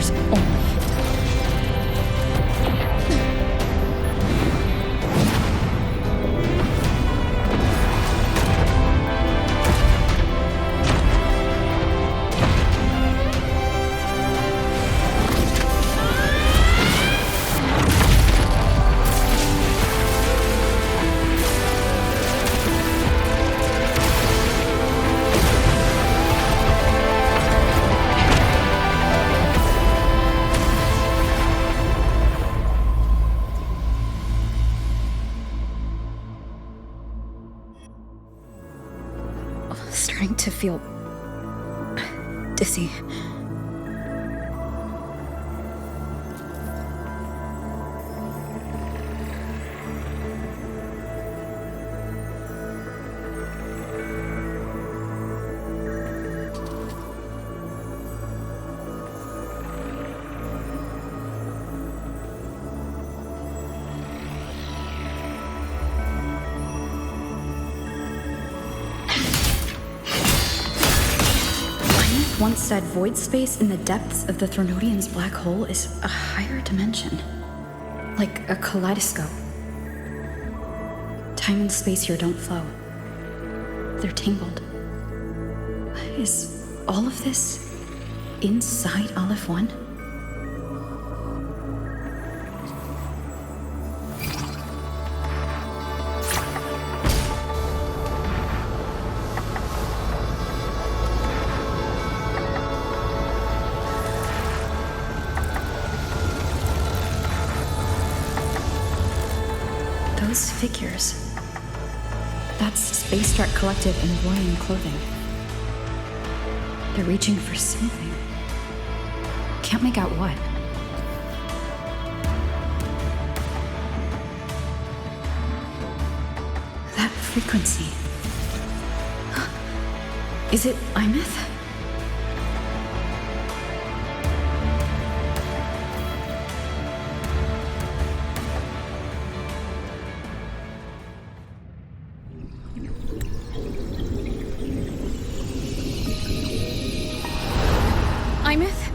survivors only. Starting to feel dizzy. Once said void space in the depths of the Threnodian's black hole is a higher dimension. Like a kaleidoscope. Time and space here don't flow. They're tangled. Is all of this inside Aleph 1? Those figures. That's Space Shark Collective in Royan clothing. They're reaching for something. Can't make out what. That frequency. Is it Imeth? Imeth?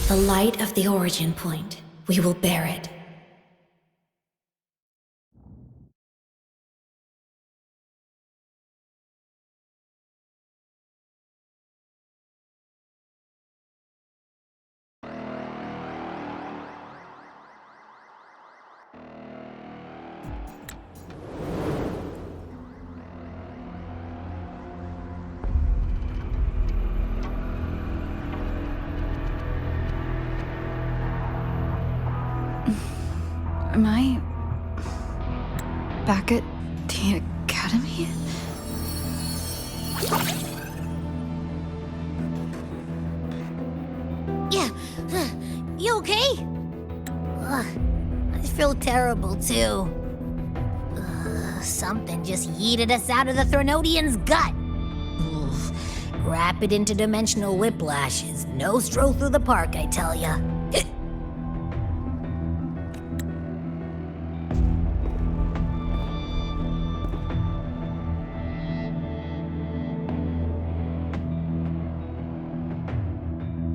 The light of the origin point. We will bear it. Am I back at the academy? Yeah, you okay? I feel terrible too. Something just yeeted us out of the Threnodian's gut. Rapid interdimensional whiplash is no stroll through the park, I tell ya.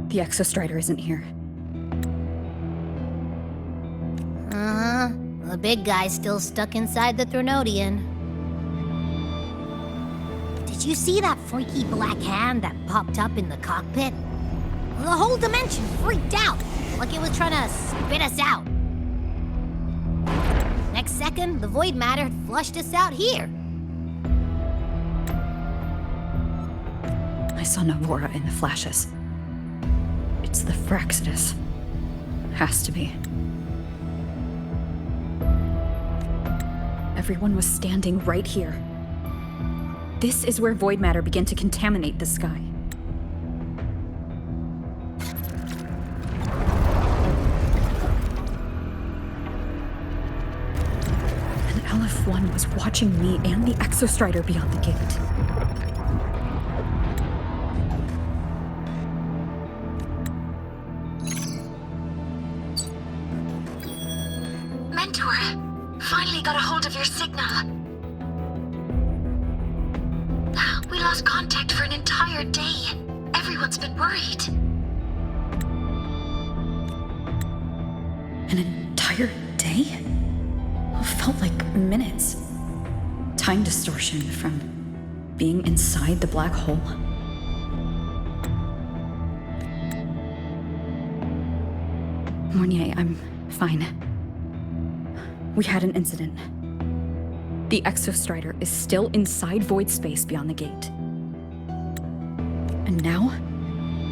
The Exostrider isn't here. Uh-huh. The big guy's still stuck inside the Threnodian. Did you see that freaky black hand that popped up in the cockpit? The whole dimension freaked out, like it was trying to spit us out. Next second, the void matter had flushed us out here. I saw Navora in the flashes. It's the Fraxidus. Has to be. Everyone was standing right here. This is where void matter began to contaminate the sky. And LF1 was watching me and the Exostrider beyond the gate. Mentor, finally got a hold of your signal. We lost contact for an entire day. Everyone's been worried. An entire day? It felt like minutes. Time distortion from being inside the black hole. Mornier, I'm fine. We had an incident. The Exostrider is still inside void space beyond the gate. And now,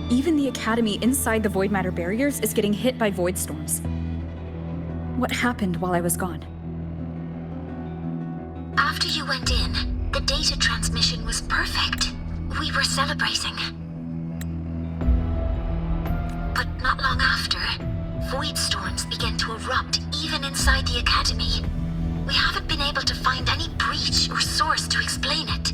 even the Academy inside the void matter barriers is getting hit by void storms. What happened while I was gone? After you went in, the data transmission was perfect. We were celebrating. But not long after, void storms began to erupt even inside the Academy. We haven't been able to find any breach or source to explain it.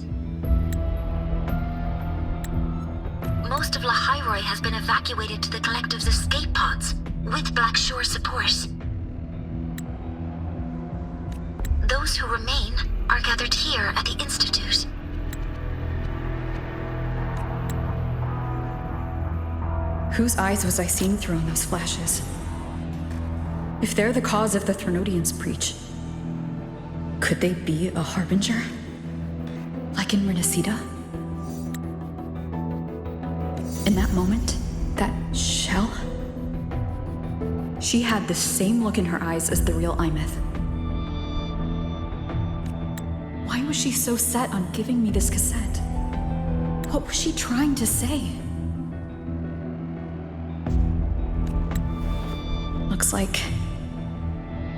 Most of Lahairoi has been evacuated to the collective's escape pods, with Black Shore support. Those who remain are gathered here at the Institute. Whose eyes was I seeing through in those flashes? If they're the cause of the Threnodians' breach, could they be a harbinger? Like in Renacida? In that moment, that shell? She had the same look in her eyes as the real Imeth. Why was she so set on giving me this cassette? What was she trying to say? Looks like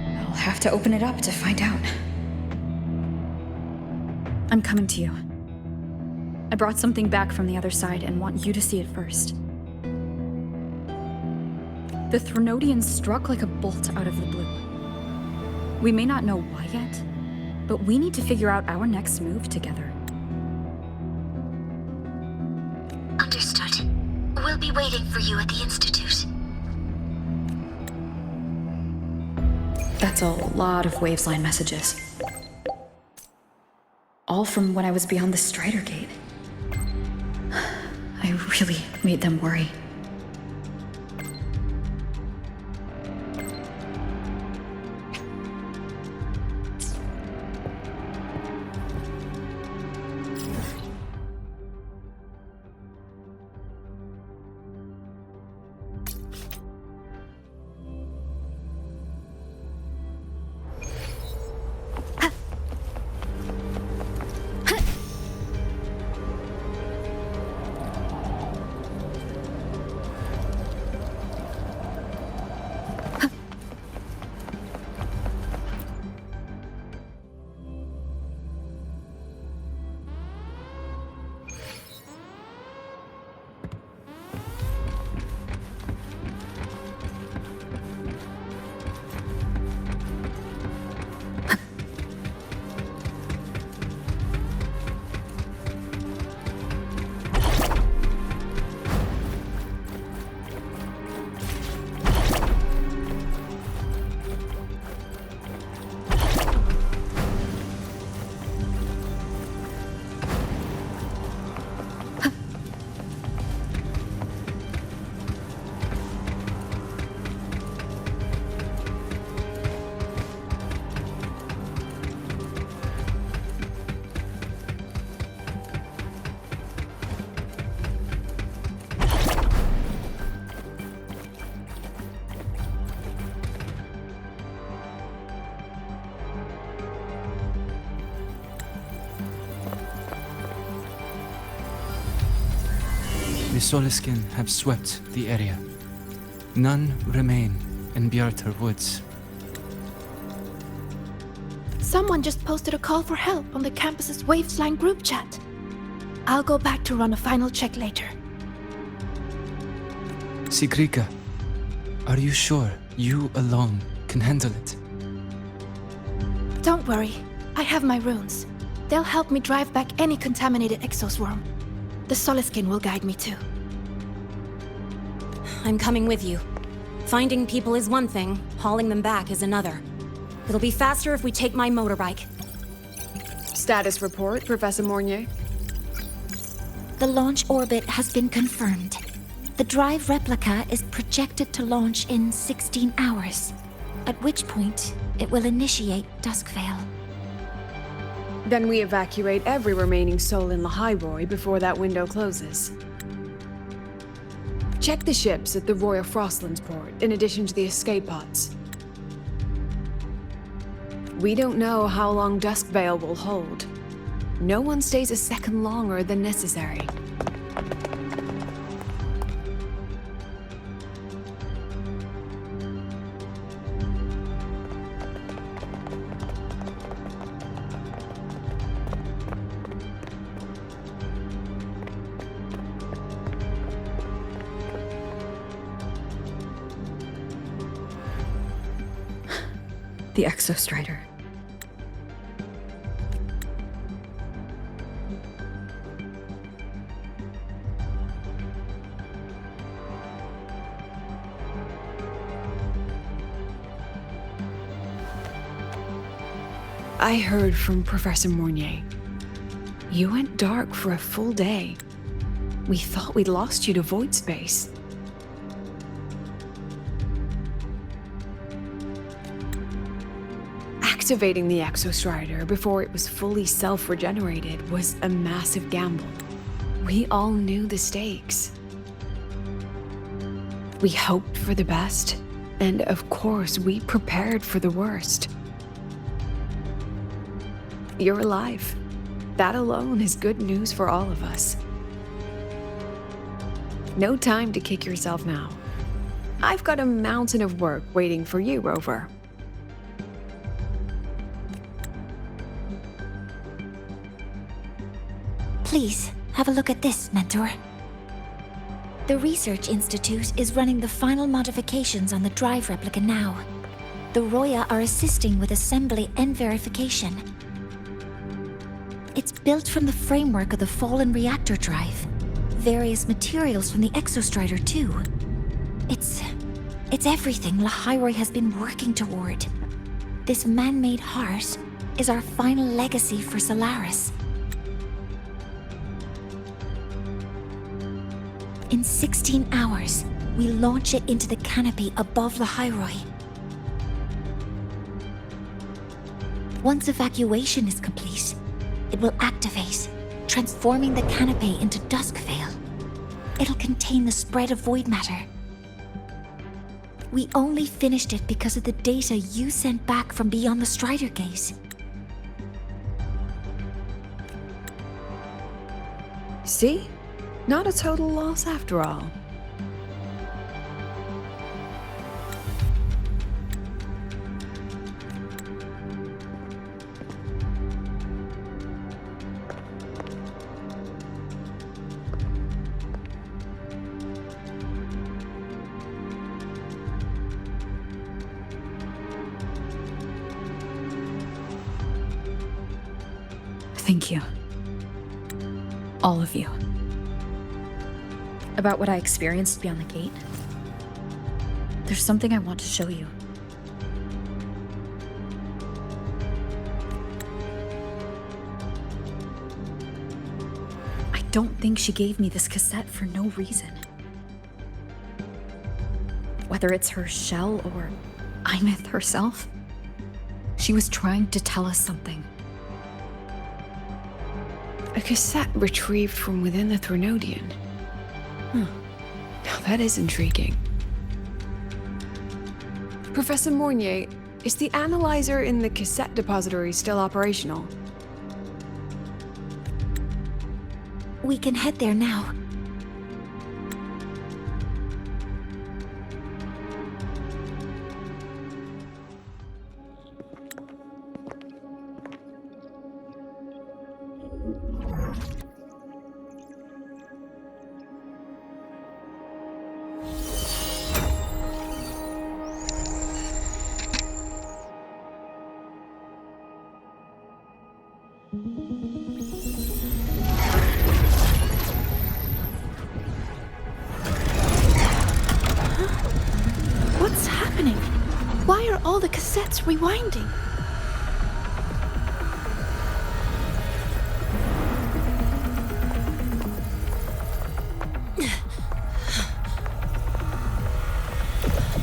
I'll have to open it up to find out. I'm coming to you. I brought something back from the other side and want you to see it first. The Threnodians struck like a bolt out of the blue. We may not know why yet, but we need to figure out our next move together. Understood. We'll be waiting for you at the Institute. That's a lot of Wavesline messages. All from when I was beyond the Strider Gate. I really made them worry. Soliskin have swept the area. None remain in Bjartar Woods. Someone just posted a call for help on the campus's Waveslang group chat. I'll go back to run a final check later. Sigrika, are you sure you alone can handle it? Don't worry, I have my runes. They'll help me drive back any contaminated exoswarm. The Soliskin will guide me too. I'm coming with you. Finding people is one thing, hauling them back is another. It'll be faster if we take my motorbike. Status report, Professor Mornier. The launch orbit has been confirmed. The drive replica is projected to launch in 16 hours, at which point it will initiate Duskvale. Then we evacuate every remaining soul in Lahairoi before that window closes. Check the ships at the Royal Frostlands port, in addition to the escape pods. We don't know how long Duskvale will hold. No one stays a second longer than necessary. The Exostrider. I heard from Professor Mornier. You went dark for a full day. We thought we'd lost you to void space. Activating the Exostrider before it was fully self-regenerated was a massive gamble. We all knew the stakes. We hoped for the best, and of course we prepared for the worst. You're alive. That alone is good news for all of us. No time to kick yourself now. I've got a mountain of work waiting for you, Rover. Please, have a look at this, Mentor. The Research Institute is running the final modifications on the drive replica now. The Roya are assisting with assembly and verification. It's built from the framework of the fallen reactor drive. Various materials from the Exostrider, too. It's everything Lahairoi has been working toward. This man-made heart is our final legacy for Solaris. In 16 hours, we launch it into the canopy above Lahairoi. Once evacuation is complete, it will activate, transforming the canopy into Duskvale. It'll contain the spread of void matter. We only finished it because of the data you sent back from beyond the Strider Gate. See? Not a total loss after all. Thank you. All of you. About what I experienced beyond the gate. There's something I want to show you. I don't think she gave me this cassette for no reason. Whether it's her shell or Imith herself, she was trying to tell us something. A cassette retrieved from within the Threnodian. Now that is intriguing. Professor Mornier, is the analyzer in the cassette depository still operational? We can head there now. all the cassettes rewinding.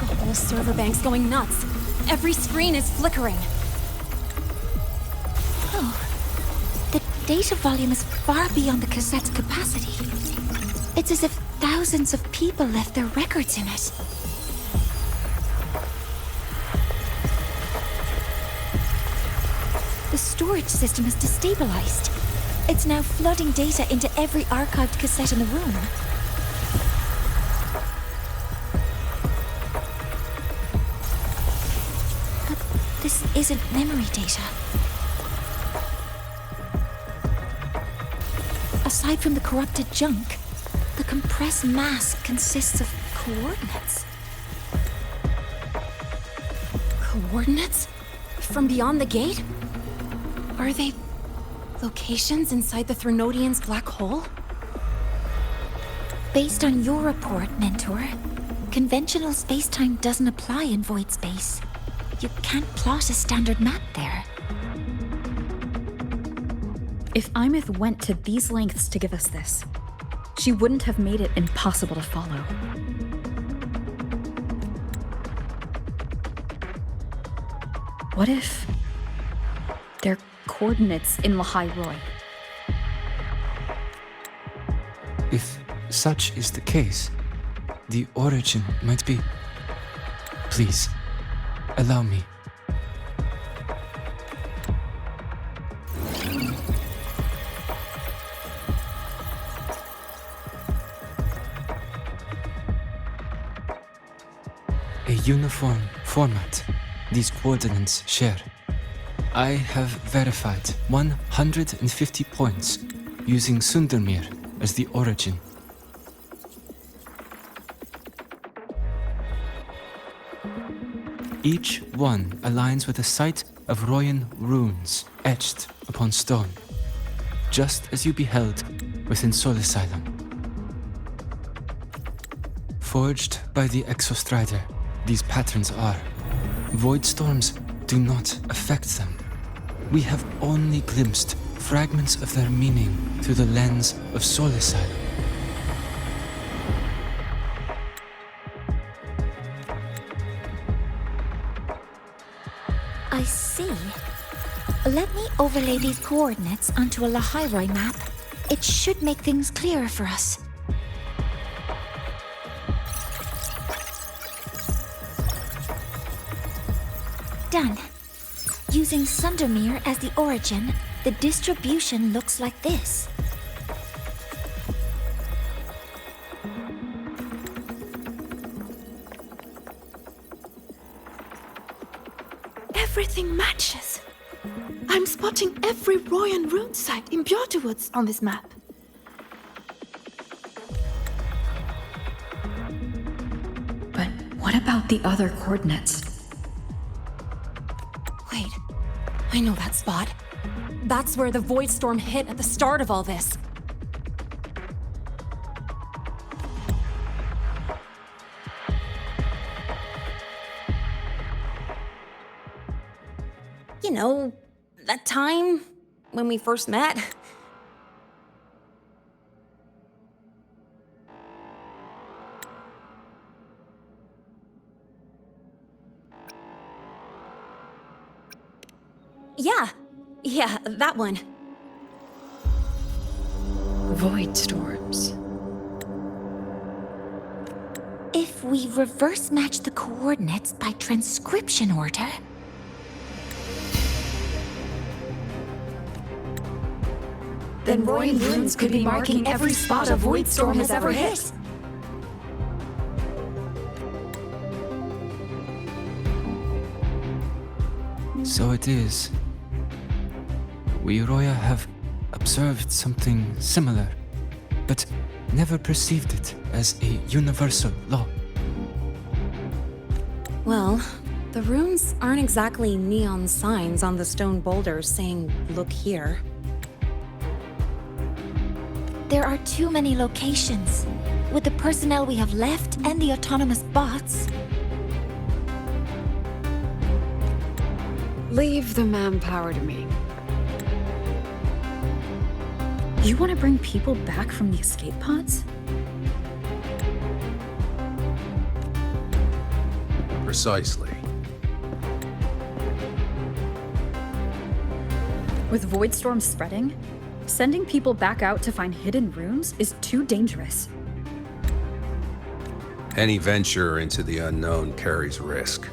The whole server bank's going nuts. Every screen is flickering. The data volume is far beyond the cassette's capacity. It's as if thousands of people left their records in it. The storage system is destabilized. It's now flooding data into every archived cassette in the room. But this isn't memory data. Aside from the corrupted junk, the compressed mass consists of coordinates. Coordinates? From beyond the gate? Are they locations inside the Threnodian's black hole? Based on your report, Mentor, conventional space-time doesn't apply in void space. You can't plot a standard map there. If Imith went to these lengths to give us this, she wouldn't have made it impossible to follow. What if they're coordinates in Lahai Roy? If such is the case, the origin might be... Please, allow me. A uniform format these coordinates share. I have verified 150 points using Sundermere as the origin. Each one aligns with a site of Royan runes etched upon stone, just as you beheld within Soul Asylum. Forged by the Exostrider, these patterns are. Void storms do not affect them. We have only glimpsed fragments of their meaning through the lens of Soul Asylum. I see. Let me overlay these coordinates onto a Lahai map. It should make things clearer for us. Done. Using Sundermere as the origin, the distribution looks like this. Everything matches. I'm spotting every Royan rune site in Bjorterwoods on this map. But what about the other coordinates? Wait, I know that spot. That's where the void storm hit at the start of all this. You know, that time when we first met. Yeah, that one. Void storms. If we reverse match the coordinates by transcription order... Then Royan runes could be marking every spot a void storm has ever hit. So it is. We Roya have observed something similar, but never perceived it as a universal law. Well, the runes aren't exactly neon signs on the stone boulders saying, "Look here." There are too many locations. With the personnel we have left and the autonomous bots... Leave the manpower to me. You want to bring people back from the escape pods? Precisely. With void storms spreading, sending people back out to find hidden rooms is too dangerous. Any venture into the unknown carries risk.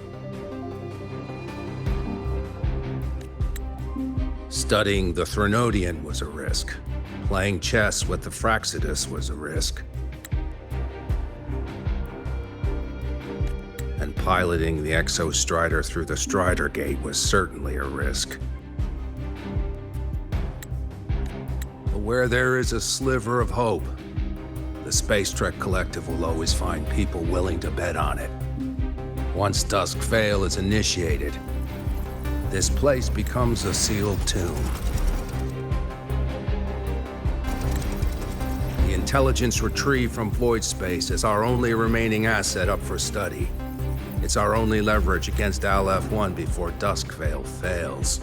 Studying the Threnodian was a risk. Playing chess with the Fraxidus was a risk. And piloting the Exostrider through the Strider Gate was certainly a risk. But where there is a sliver of hope, the Space Trek Collective will always find people willing to bet on it. Once Dusk Vale is initiated, this place becomes a sealed tomb. The intelligence retrieved from void space is our only remaining asset up for study. It's our only leverage against Aleph-1 before Dusk Vale fails.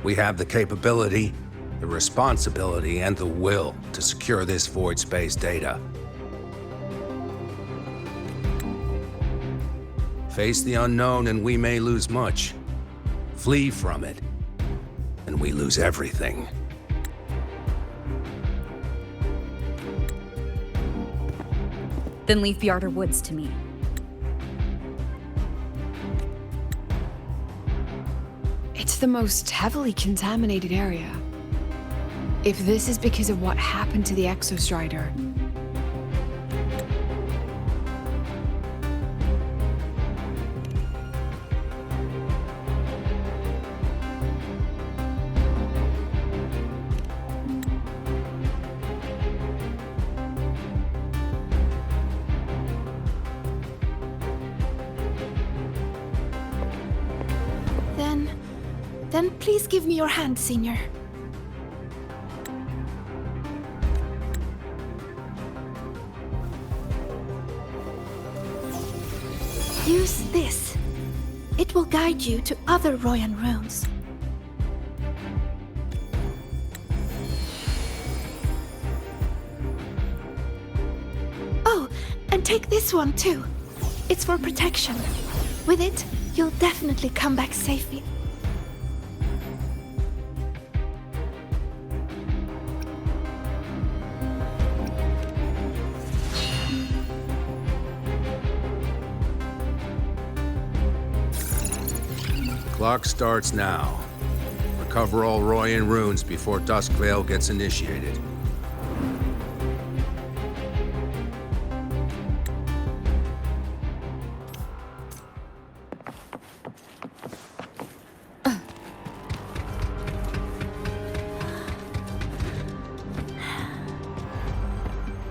We have the capability, the responsibility, and the will to secure this void space data. Face the unknown and we may lose much. Flee from it, and we lose everything. Then leave the Outer Woods to me. It's the most heavily contaminated area. If this is because of what happened to the Exostrider, Then please give me your hand, Senior. Use this. It will guide you to other Royan runes. Oh, and take this one too. It's for protection. With it, you'll definitely come back safely. Clock starts now. Recover all Royan runes before Dusk Vale gets initiated.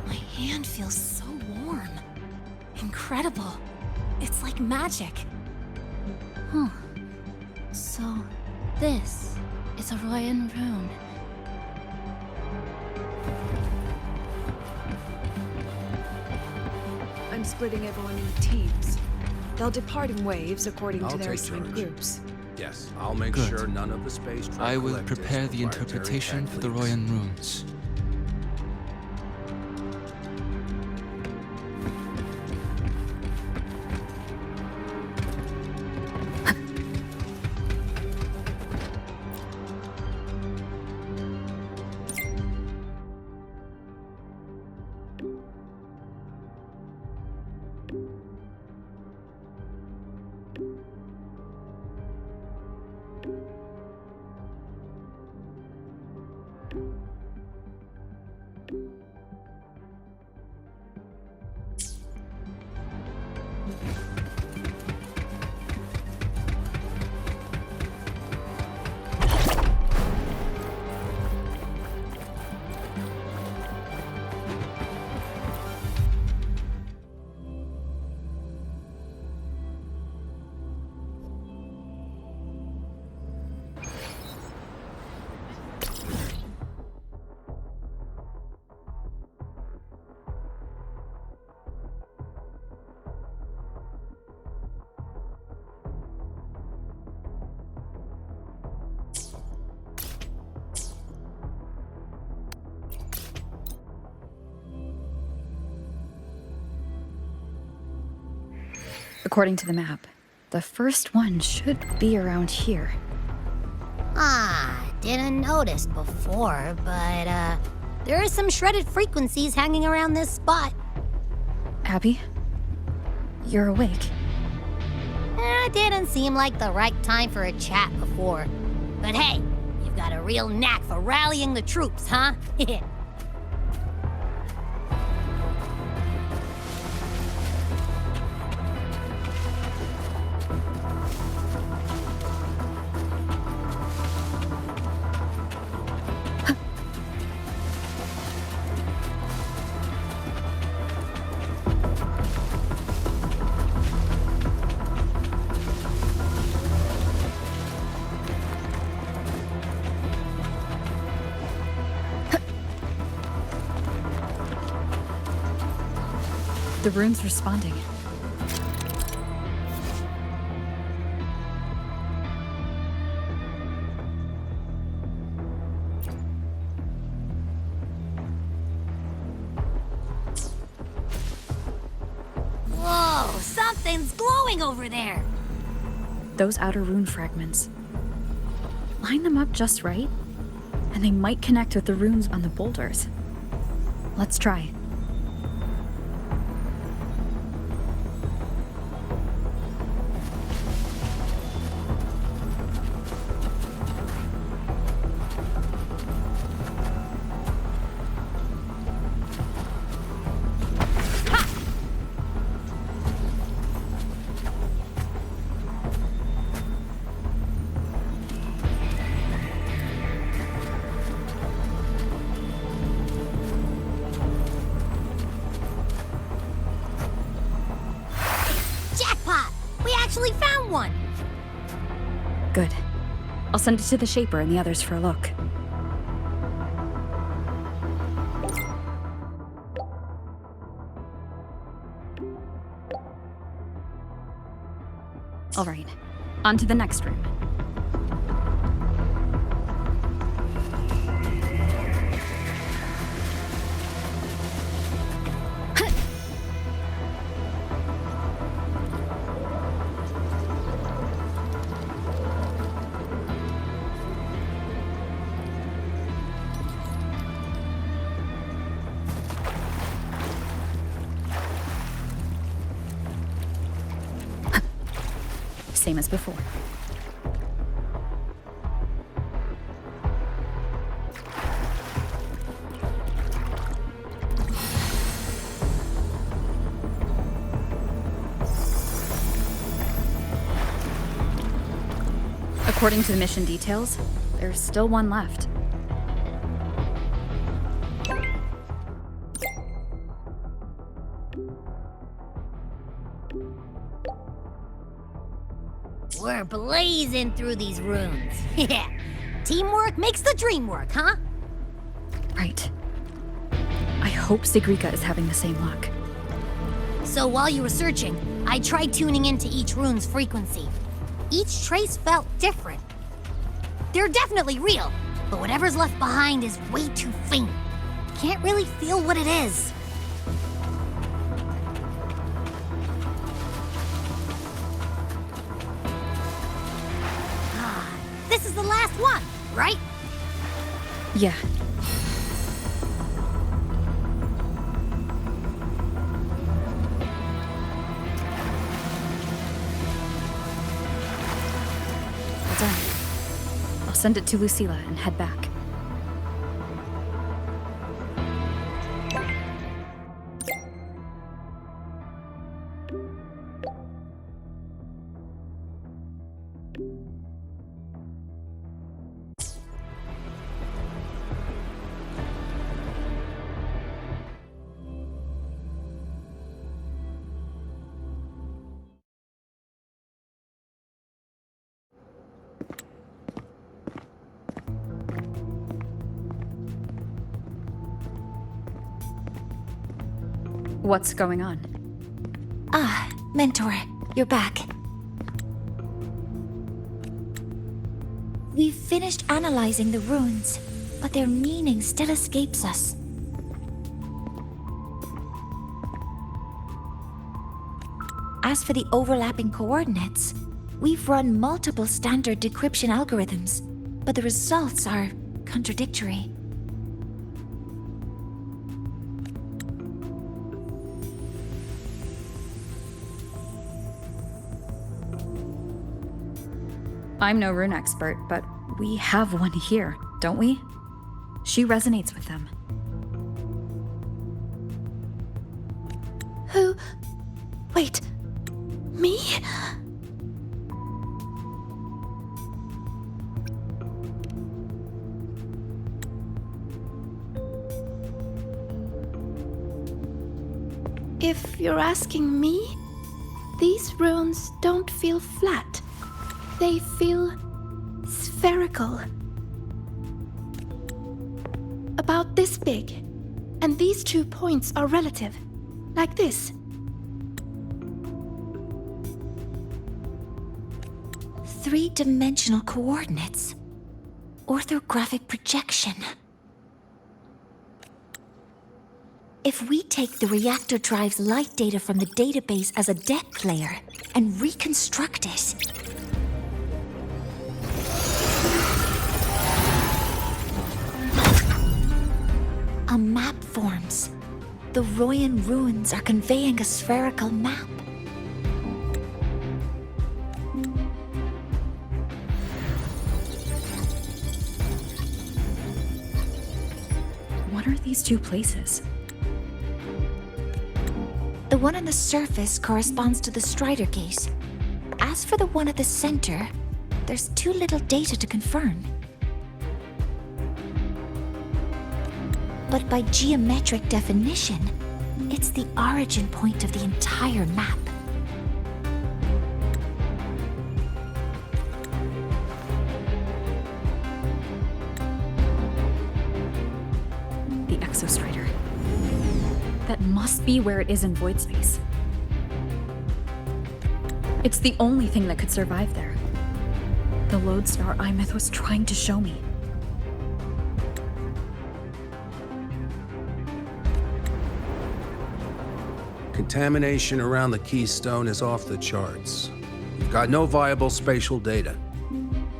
My hand feels so warm. Incredible. It's like magic. Huh. So, this is a Royan rune. I'm splitting everyone into teams. They'll depart in waves according I'll to their take assigned charge. groups. Yes, I'll make Good. sure none of the space Trek I will Collective's prepare the proprietary interpretation tech for the leaks. Royan runes. According to the map, the first one should be around here. Didn't notice before, but there are some shredded frequencies hanging around this spot. Abby? You're awake. Didn't seem like the right time for a chat before. But hey, you've got a real knack for rallying the troops, huh? The rune's responding. Whoa, something's glowing over there. Those outer rune fragments. Line them up just right, and they might connect with the runes on the boulders. Let's try. Jackpot! We actually found one! Good. I'll send it to the Shaper and the others for a look. All right, on to the next room. Same as before. According to the mission details, there's still one left. We're blazing through these runes. Yeah. Teamwork makes the dream work, huh? Right. I hope Sigrika is having the same luck. So while you were searching, I tried tuning into each rune's frequency. Each trace felt different. They're definitely real, but whatever's left behind is way too faint. Can't really feel what it is. This is the last one, right? Yeah. Well done. I'll send it to Lucilla and head back. What's going on? Ah, Mentor, you're back. We've finished analyzing the runes, but their meaning still escapes us. As for the overlapping coordinates, we've run multiple standard decryption algorithms, but the results are contradictory. I'm no rune expert, but we have one here, don't we? She resonates with them. Who? Wait. Me? If you're asking me, these runes don't feel flat. They feel spherical. About this big. And these 2 points are relative. Like this. Three-dimensional coordinates. Orthographic projection. If we take the reactor drive's light data from the database as a deck layer and reconstruct it, a map forms. The Royan ruins are conveying a spherical map. What are these 2 places? The one on the surface corresponds to the Strider Gate. As for the one at the center, there's too little data to confirm. But by geometric definition, it's the origin point of the entire map. The Exostrider. That must be where it is in void space. It's the only thing that could survive there. The lodestar Imyth was trying to show me. Contamination around the keystone is off the charts. We've got no viable spatial data.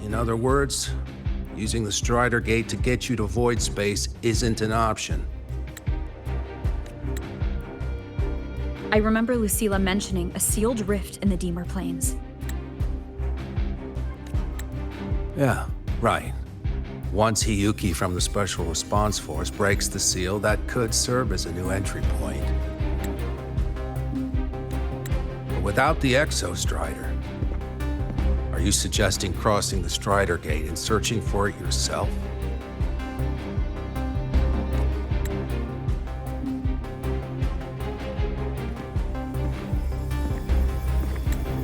In other words, using the Strider Gate to get you to void space isn't an option. I remember Lucilla mentioning a sealed rift in the Deemer Plains. Yeah, right. Once Hiyuki from the Special Response Force breaks the seal, that could serve as a new entry point. But without the Exostrider, are you suggesting crossing the Strider Gate and searching for it yourself?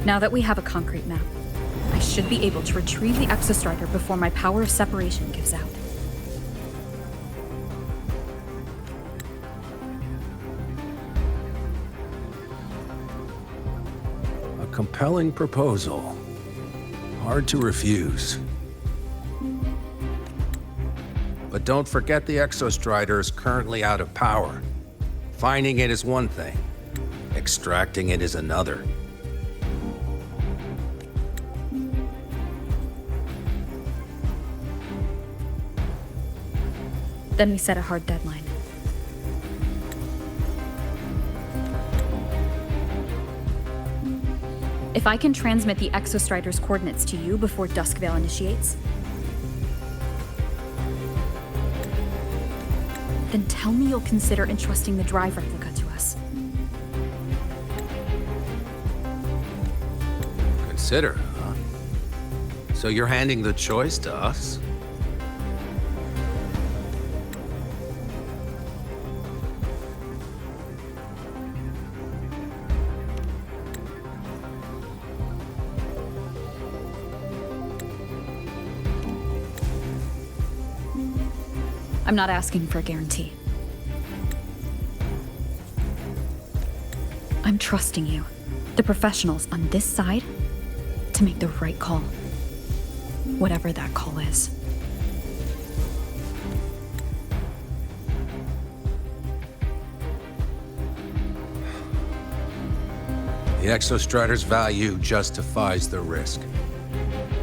Now that we have a concrete map, I should be able to retrieve the Exostrider before my power of separation gives out. A compelling proposal. Hard to refuse. But don't forget the Exostrider is currently out of power. Finding it is one thing. Extracting it is another. Then we set a hard deadline. If I can transmit the Exostrider's coordinates to you before Duskvale initiates, then tell me you'll consider entrusting the drive replica to us. Consider, huh? So you're handing the choice to us? I'm not asking for a guarantee. I'm trusting you, the professionals on this side, to make the right call. Whatever that call is. The Exostrider's value justifies the risk.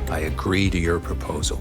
I agree to your proposal.